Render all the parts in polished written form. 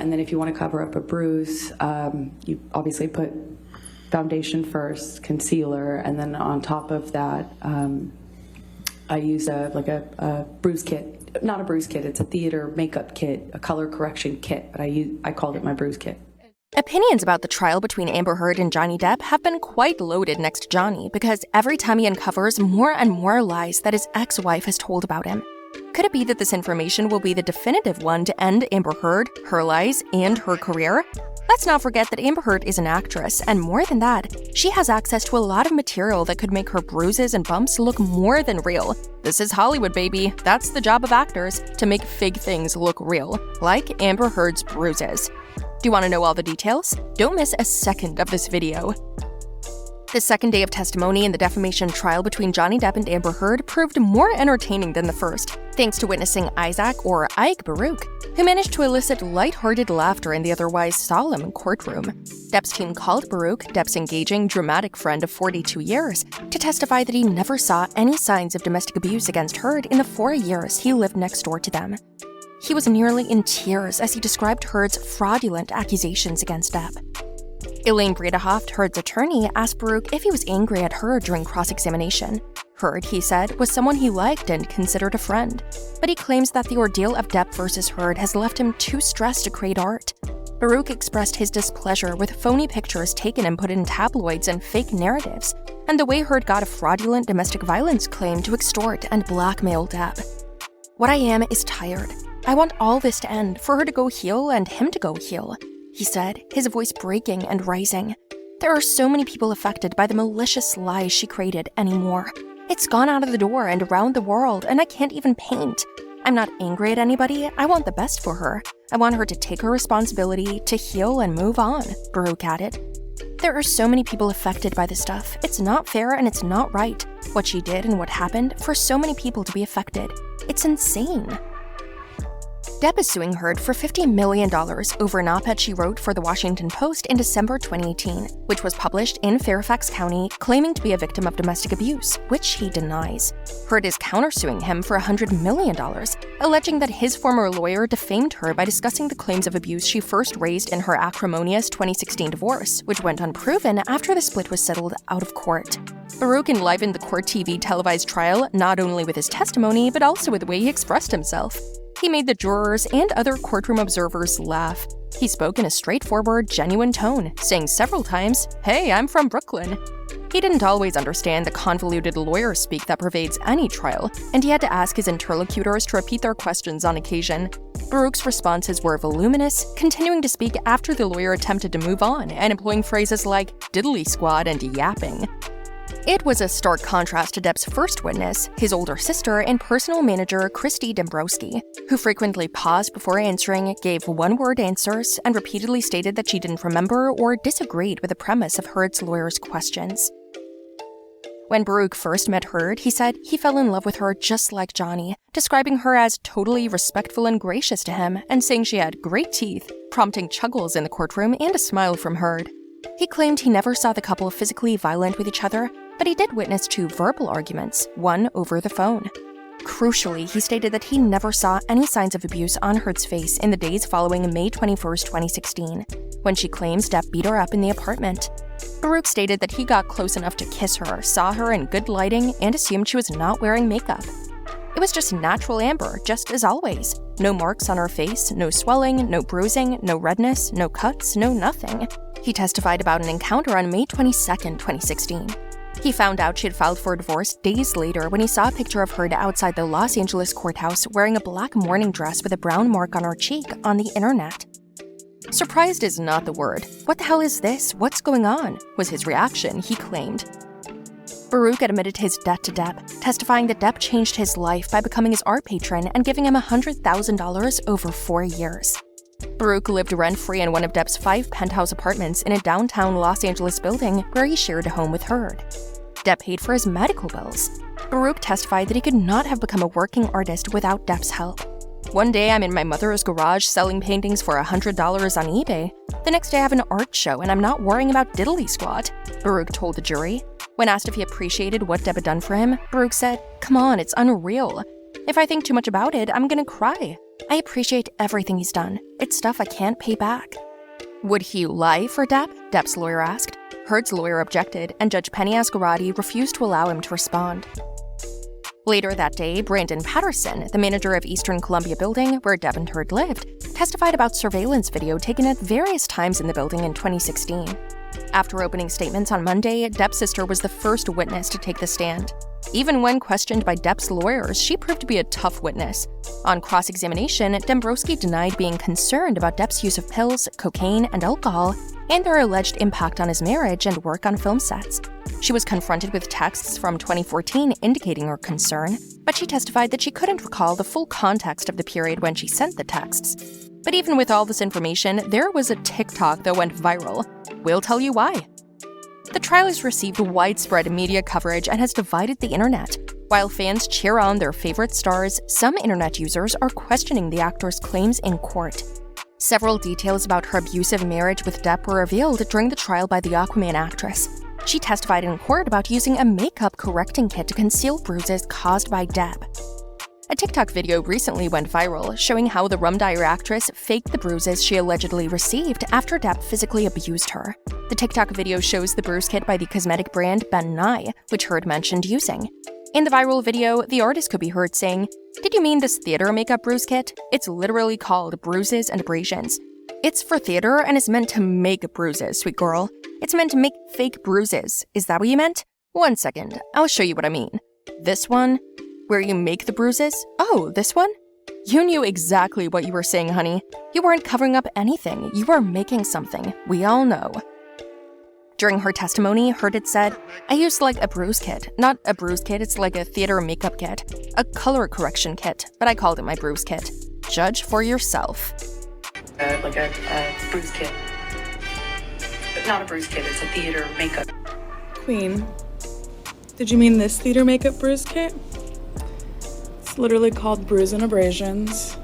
and then if you want to cover up a bruise, you obviously put foundation first, concealer, and then on top of that, I use a bruise kit. Not a bruise kit, it's a theater makeup kit, a color correction kit, but I called it my bruise kit. Opinions about the trial between Amber Heard and Johnny Depp have been quite loaded next to Johnny because every time he uncovers more and more lies that his ex-wife has told about him. Could it be that this information will be the definitive one to end Amber Heard, her lies, and her career? Let's not forget that Amber Heard is an actress, and more than that, she has access to a lot of material that could make her bruises and bumps look more than real. This is Hollywood, baby. That's the job of actors, to make fake things look real, like Amber Heard's bruises. Do you want to know all the details? Don't miss a second of this video. The second day of testimony in the defamation trial between Johnny Depp and Amber Heard proved more entertaining than the first, thanks to witnessing Isaac or Ike Baruch, who managed to elicit lighthearted laughter in the otherwise solemn courtroom. Depp's team called Baruch, Depp's engaging, dramatic friend of 42 years, to testify that he never saw any signs of domestic abuse against Heard in the 4 years he lived next door to them. He was nearly in tears as he described Heard's fraudulent accusations against Depp. Elaine Bredehoft, Heard's attorney, asked Baruch if he was angry at Heard during cross-examination. Heard, he said, was someone he liked and considered a friend, but he claims that the ordeal of Depp versus Heard has left him too stressed to create art. Baruch expressed his displeasure with phony pictures taken and put in tabloids and fake narratives, and the way Heard got a fraudulent domestic violence claim to extort and blackmail Depp. "What I am is tired. I want all this to end, for her to go heal and him to go heal," he said, his voice breaking and rising. "There are so many people affected by the malicious lies she created anymore. It's gone out of the door and around the world, and I can't even paint. I'm not angry at anybody. I want the best for her. I want her to take her responsibility, to heal and move on," Baruch added. "There are so many people affected by this stuff. It's not fair and it's not right. What she did and what happened, for so many people to be affected. It's insane." Depp is suing Heard for $50 million over an op-ed she wrote for The Washington Post in December 2018, which was published in Fairfax County, claiming to be a victim of domestic abuse, which he denies. Heard is countersuing him for $100 million, alleging that his former lawyer defamed her by discussing the claims of abuse she first raised in her acrimonious 2016 divorce, which went unproven after the split was settled out of court. Baruch enlivened the court TV televised trial not only with his testimony, but also with the way he expressed himself. He made the jurors and other courtroom observers laugh. He spoke in a straightforward, genuine tone, saying several times, "Hey, I'm from Brooklyn." He didn't always understand the convoluted lawyer speak that pervades any trial, and he had to ask his interlocutors to repeat their questions on occasion. Baruch's responses were voluminous, continuing to speak after the lawyer attempted to move on and employing phrases like diddly squad and yapping. It was a stark contrast to Depp's first witness, his older sister and personal manager Christy Dombrowski, who frequently paused before answering, gave one-word answers, and repeatedly stated that she didn't remember or disagreed with the premise of Heard's lawyer's questions. When Baruch first met Heard, he said he fell in love with her just like Johnny, describing her as totally respectful and gracious to him, and saying she had great teeth, prompting chuckles in the courtroom and a smile from Heard. He claimed he never saw the couple physically violent with each other, but he did witness 2 verbal arguments, one over the phone. Crucially, he stated that he never saw any signs of abuse on Heard's face in the days following May 21, 2016, when she claims Depp beat her up in the apartment. Baruch stated that he got close enough to kiss her, saw her in good lighting, and assumed she was not wearing makeup. It was just natural Amber, just as always. No marks on her face, no swelling, no bruising, no redness, no cuts, no nothing. He testified about an encounter on May 22, 2016. He found out she had filed for a divorce days later when he saw a picture of Heard outside the Los Angeles courthouse wearing a black morning dress with a brown mark on her cheek on the internet. Surprised is not the word. "What the hell is this? What's going on?" was his reaction, he claimed. Baruch admitted his debt to Depp, testifying that Depp changed his life by becoming his art patron and giving him $100,000 over 4 years. Baruch lived rent-free in one of Depp's 5 penthouse apartments in a downtown Los Angeles building where he shared a home with Heard. Depp paid for his medical bills. Baruch testified that he could not have become a working artist without Depp's help. "One day I'm in my mother's garage selling paintings for $100 on eBay. The next day I have an art show and I'm not worrying about diddly squat," Baruch told the jury. When asked if he appreciated what Depp had done for him, Baruch said, "Come on, it's unreal. If I think too much about it, I'm gonna cry. I appreciate everything he's done. It's stuff I can't pay back. Would he lie for Depp? Depp's lawyer asked. Heard's lawyer objected, and Judge Penny Ascarati refused to allow him to respond. Later that day, Brandon Patterson, the manager of Eastern Columbia Building, where Depp and Heard lived, testified about surveillance video taken at various times in the building in 2016. After opening statements on Monday, Depp's sister was the first witness to take the stand. Even when questioned by Depp's lawyers, she proved to be a tough witness. On cross-examination, Dombrowski denied being concerned about Depp's use of pills, cocaine, and alcohol, and their alleged impact on his marriage and work on film sets. She was confronted with texts from 2014 indicating her concern, but she testified that she couldn't recall the full context of the period when she sent the texts. But even with all this information, there was a TikTok that went viral. We'll tell you why. The trial has received widespread media coverage and has divided the internet. While fans cheer on their favorite stars, some internet users are questioning the actor's claims in court. Several details about her abusive marriage with Depp were revealed during the trial by the Aquaman actress. She testified in court about using a makeup correcting kit to conceal bruises caused by Depp. A TikTok video recently went viral, showing how the Rum Dyer actress faked the bruises she allegedly received after Depp physically abused her. The TikTok video shows the bruise kit by the cosmetic brand Ben Nye, which Heard mentioned using. In the viral video, the artist could be heard saying, "Did you mean this theater makeup bruise kit? It's literally called Bruises and Abrasions. It's for theater and is meant to make bruises, sweet girl. It's meant to make fake bruises. Is that what you meant? One second, I'll show you what I mean. This one? Where you make the bruises? Oh, this one? You knew exactly what you were saying, honey. You weren't covering up anything. You were making something. We all know." During her testimony, Heard had said, "I used like a bruise kit. Not a bruise kit, it's like a theater makeup kit. A color correction kit, but I called it my bruise kit. Judge for yourself." Like a bruise kit. But not a bruise kit, it's a theater makeup. Queen, did you mean this theater makeup bruise kit? It's literally called Bruises and Abrasions.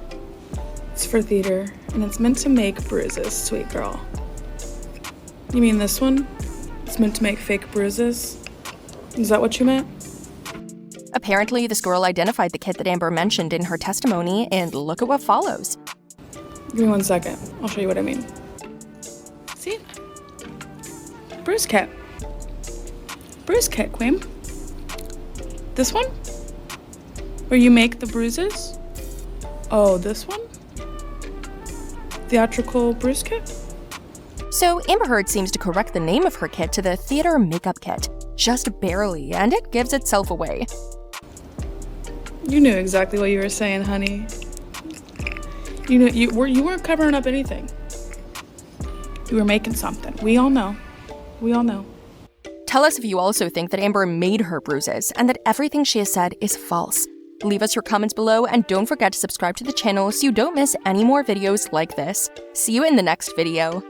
It's for theater, and it's meant to make bruises, sweet girl. You mean this one? It's meant to make fake bruises? Is that what you meant? Apparently, this girl identified the kit that Amber mentioned in her testimony, and look at what follows. Give me 1 second. I'll show you what I mean. See? Bruise kit. Bruise kit, queen. This one? Where you make the bruises? Oh, this one? Theatrical bruise kit? So Amber Heard seems to correct the name of her kit to the theater makeup kit, just barely, and it gives itself away. You knew exactly what you were saying, honey. You knew you weren't covering up anything. You were making something. We all know. We all know. Tell us if you also think that Amber made her bruises and that everything she has said is false. Leave us your comments below and don't forget to subscribe to the channel so you don't miss any more videos like this. See you in the next video.